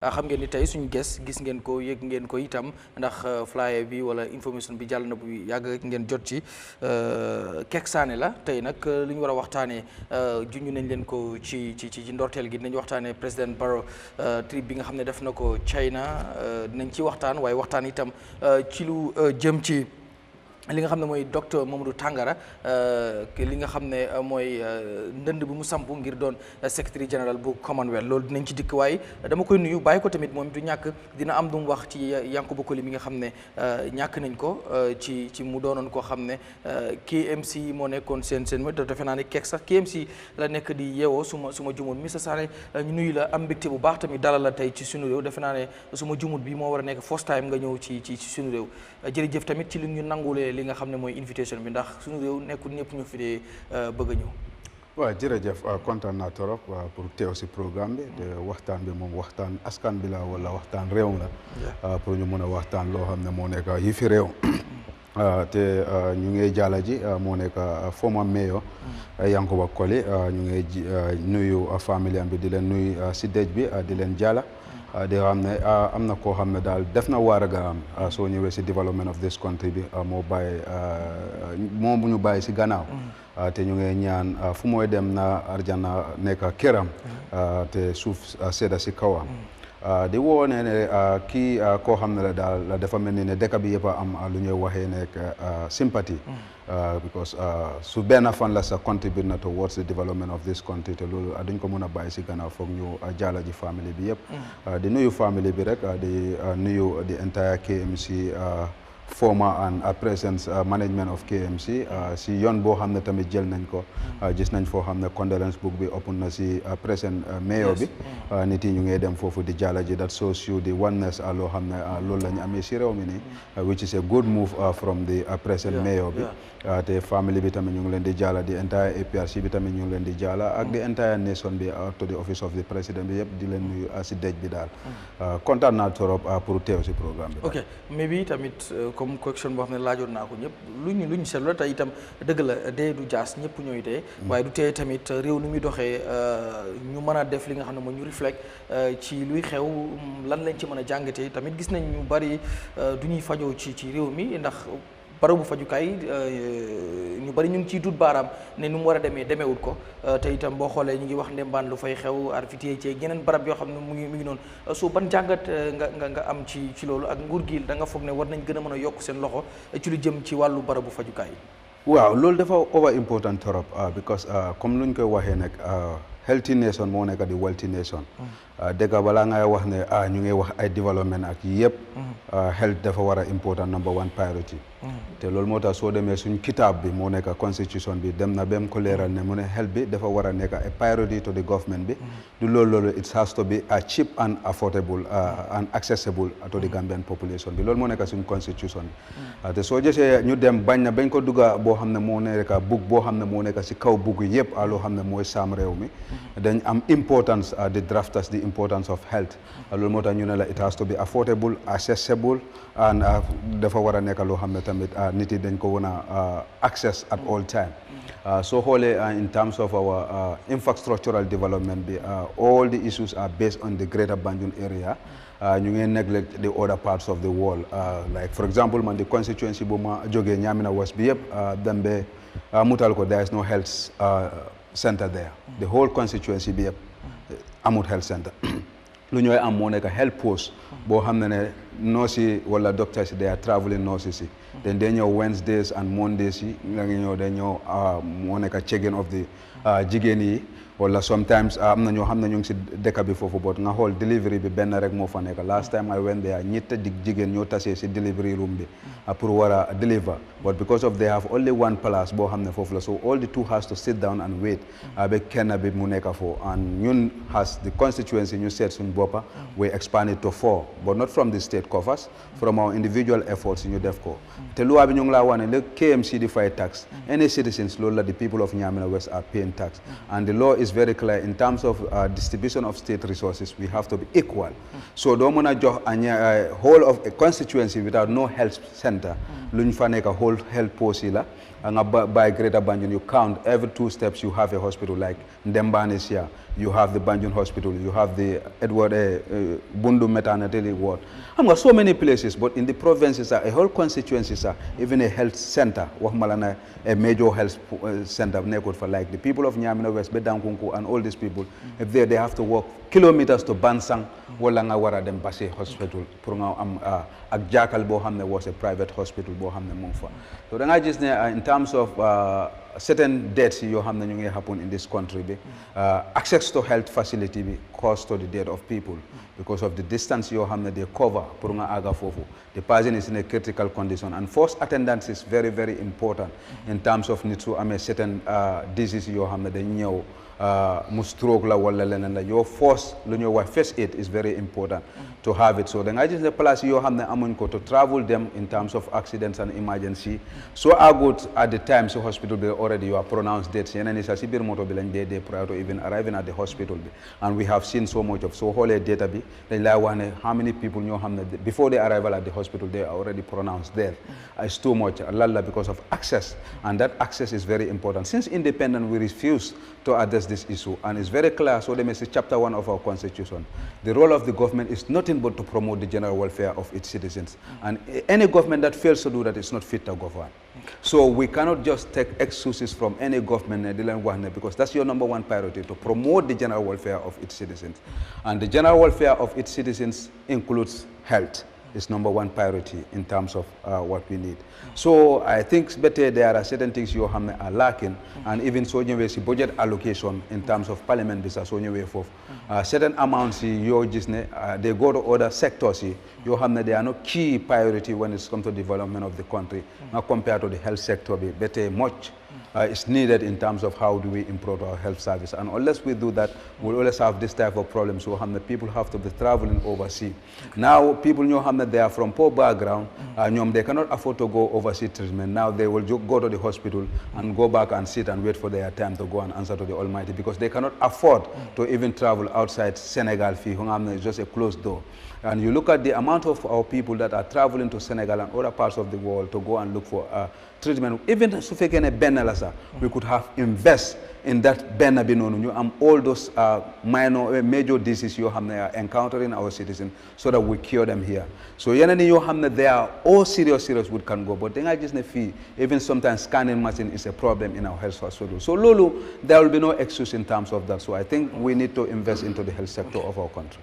xam ngeen ni tey suñu gis ngeen ko yëg ngeen ko itam ndax flyer bi wala information bi jàll na bu yàgg ngeen jot ci Kexx Sanneh la tey nag li ñu war a waxtaanee junj nañ leen ko ci ndorteel gi dinañ waxtaanee président Barrow trip bi nga xam ne def na ko China dinañ ci waxtaan waaye waxtaan itam ci lu jëm ci li nga xam ne mooy docteur Mamadou Tangara li nga xam ne mooy ndënd bi mu samp ngir doon secrétaire général bu Commonwealth loolu dinañ ci dikk waaye dama koy nuyu bàyyi ko tamit moom du ñàkk dina am du mu wax ci Yankuba Koli mi nga xam ne ñàkk nañ ko ci mu doonoon koo xam ne KMC moo nekkoon seen defe naa ne Kexx sax KMC la nekk di yeewoo suma jumut Mr Sanneh ñu nuyu la am mbégte bu baax tamit dalal la tey ci sunu réew defe naa ne suma jumut bi moo war a nekk first time nga ñëw ci sunu réew jërëjëf tamit ci li ñu nangulee li nga xam ne mooy invitation bi ndax suñu réew nekkul ñëpp ñu fi dee bëgg a ñëw. waaw jërëjëf kontaan naa torop pour teew si programme bi te waxtaan bi moom waxtaan askan bi la wala waxtaan réew la pour ñu mën a waxtaan loo xam ne moo nekk yi fi réew te ñu ngi jàlla ji moo nekk former mayor Yankuba Koli ñu ngi nuyu famille am bi di leen nuyu si dëj bi di leen jàlla di xam ne am na koo xam ne daal def na waar agaram soo ñëwee si development of this country bi moo bàyyi moo bu ñu bàyyi si gannaaw te ñu ngi ñaan fu mooy dem na arjana nekk këram te suuf sedda si kawam di woo ne kii koo xam ne la daal dafa mel ni ne dëkk bi yëpp a am lu ñuy waxee nekk sympathie because su benn fan la sa contribute na towards the development of this country te loolu duñ ko mën a bàyyi si gannaaw foog ñu jaala ji famille bi yëpp di nuyu famille bi rek di nuyu the entire KMC former and present management of KMC si yoon boo xam ne tamit jël nañ ko gis nañ foo xam ne condolence book bi open na si present mayor bi nit yi ñu ngi dem foofu di jàlla ji that shows you the oneness loo xam ne loolu la ñu amee si réew mi nii which is a good move from the present mayor bi te family bi tamit ñu ngi leen di jàlla di entire APRC bi tamit ñu ngi leen di jàlla ak the entire nation bi to the office of the president bi yëpp di leen nuyu si dëj bi daal kontaan naa trop pour teew si programme bi. ok mais bi tamit comme question boo xam ne laajoon naa ko ñëpp lu ñu seetlu la te itam dëgg la dee du jaas ñëpp ñooy dee waaye du tee tamit réew ni muy doxee ñu mën a def li nga xam ne mooy ñu reflect ci luy xew lan lañ ci mën a jàngatee tamit gis nañ ñu bari du ñuy fajoo ci réew mi ndax barabu fajukaay ñu bari ñu ngi ciy dut baaraam ne nu mu war a demeewut ko te itam boo xoolee ñu ngi wax ndembaan lu fay xew arfitier ci yeneen barab yoo xam ne mu ngi noonu soo ban jàngat nga am ci loolu ak nguur gi da nga foog ne war nañ gën a mën a yokk seen loxo ci lu jëm ci wàllu barabu fajukaay yi. waaw loolu dafa over important trop because comme luñ koy waxee nag healthy nation moo nekk di wealthy nation dëgg balaa ngay wax ne ñu ngi wax ay développement ak yëpp health dafa war a important number one priority te loolu moo tax soo demee suñ kitaab bi moo nekk constitution bi dem na bem ko leeral ne mu ne health bi dafa war a nekk a priority to the government bi du loolu it has to be cheap and affordable and accessible to the Gambian population bi loolu moo nekk suñ constitution bi te soo gisee ñu dem bañ na bañ ko dugga boo xam ne moo nekk bug boo xam ne moo nekk si kaw bugg yëpp loo xam ne mooy saam réew mi dañ am importance the drafters the importance of health loolu moo tax ñu ne la it has to be affordable accessible and dafa war a nekk loo xam ne tamit nit yi dañ ko wan a access at all time soo xoolee in terms of our infrastructural development bi all the issues are based on the greater Banjul area ñu ngi neglect the other parts of the world like for example man the constituency bu ma jógee Ñaamina West bi yëpp dem be mutal ko there is no health center there the whole constituency bi yëpp amut health center lu ñooy am moo nekk health post boo xam ne nurse yi wala doctors yi they are traveling nurses yi then day ñëw Wednesdays and Mondays yi nga ngi ñëw day ñëw moo nekk checking of the jigéen yi wala sometimes am na ñoo xam ne ñu ngi si dëkk bi foofu boot nga xool delivery bi benn rek moo fa nekk last time I went there ñett jigéen ñoo tasee si delivery room bi pour war a deliver but because of they have only one place boo xam ne foofu la so all the two has to sit down and wait ba kenn bi mu nekk foofu and ñun has the constituency ñu seet suñ boppa we expand it to 4 but not from the state coffers from our individual efforts ñu def ko te loi bi ñu ngi laa wane le KMC di fay tax any citizens loolu la the people of Ñaamina West are paying tax and the law is very clear in terms of distribution of state resources we have to be equal so doo mën a jox a whole of a constituency without no health center lu ñu fa nekk whole health post yi la nga by Greater Banjul you count every 2 steps you have a hospital like Ndembane is here you have the Banjul Hospital, you have the Edward Bundu Maternity Ward. I'm got so many places, but in the provinces, a whole constituencies, even a health center, a major health center, for like the people of Nyamina West, Bedankunku, and all these people, if they have to walk kilometers to Bansang, Wallanga Wara dem Basse Hospital, ak Jakal Bohamne was a private hospital, Bohamne Mungfa. So then I just in terms of certain deaths you have happen in this country, access to health facility be cost to the death of people because of the distance you have they cover. The person is in a critical condition, and forced attendance is very, very important in terms of need to a certain disease you have the new stroke la wala leneen your force lu ñuy first aid is very important to have it. So then I just the place you have amuñ ko to travel them in terms of accidents and emergency. So I go at the time so hospital be already you are pronounced dead yeneen is si bir moto bi lañ dee prior to even arriving at the hospital bi, and we have seen so much of so whole data bi dañ lay wax ne how many people ñoo xam ne before the arrival at the hospital they are already pronounced dead. It's too much lalla because of access, and that access is very important. Since independent we refuse to address this issue, and it's very clear. So let me say chapter 1 of our constitution, the role of the government is nothing but to promote the general welfare of its citizens, and any government that fails to do that is not fit to govern. So we cannot just take excuses from any government because that's your number one priority, to promote the general welfare of its citizens, and the general welfare of its citizens includes health. Is number one priority in terms of what we need. So I think better there are certain things you are lacking, and even so you see budget allocation in terms of parliament visa so you for certain amounts you just they go to other sectors you have they are no key priority when it comes to development of the country compared to the health sector. Better much is needed in terms of how do we improve our health service, and unless we do that we'll always have this type of problem. So the people have to be traveling overseas. Now people know that they are from poor background, they cannot afford to go overseas treatment. Now they will go to the hospital and go back and sit and wait for their time to go and answer to the Almighty, because they cannot afford to even travel outside Senegal. It's just a closed door. And you look at the amount of our people that are traveling to Senegal and other parts of the world to go and look for treatment. Even if we could have invest in that and all those major diseases you have encountering our citizens, so that we cure them here. So they are all serious we can go, but then I just feel even sometimes scanning machine is a problem in our health hospital. So Lulu, there will be no excuse in terms of that. So I think we need to invest into the health sector of our country.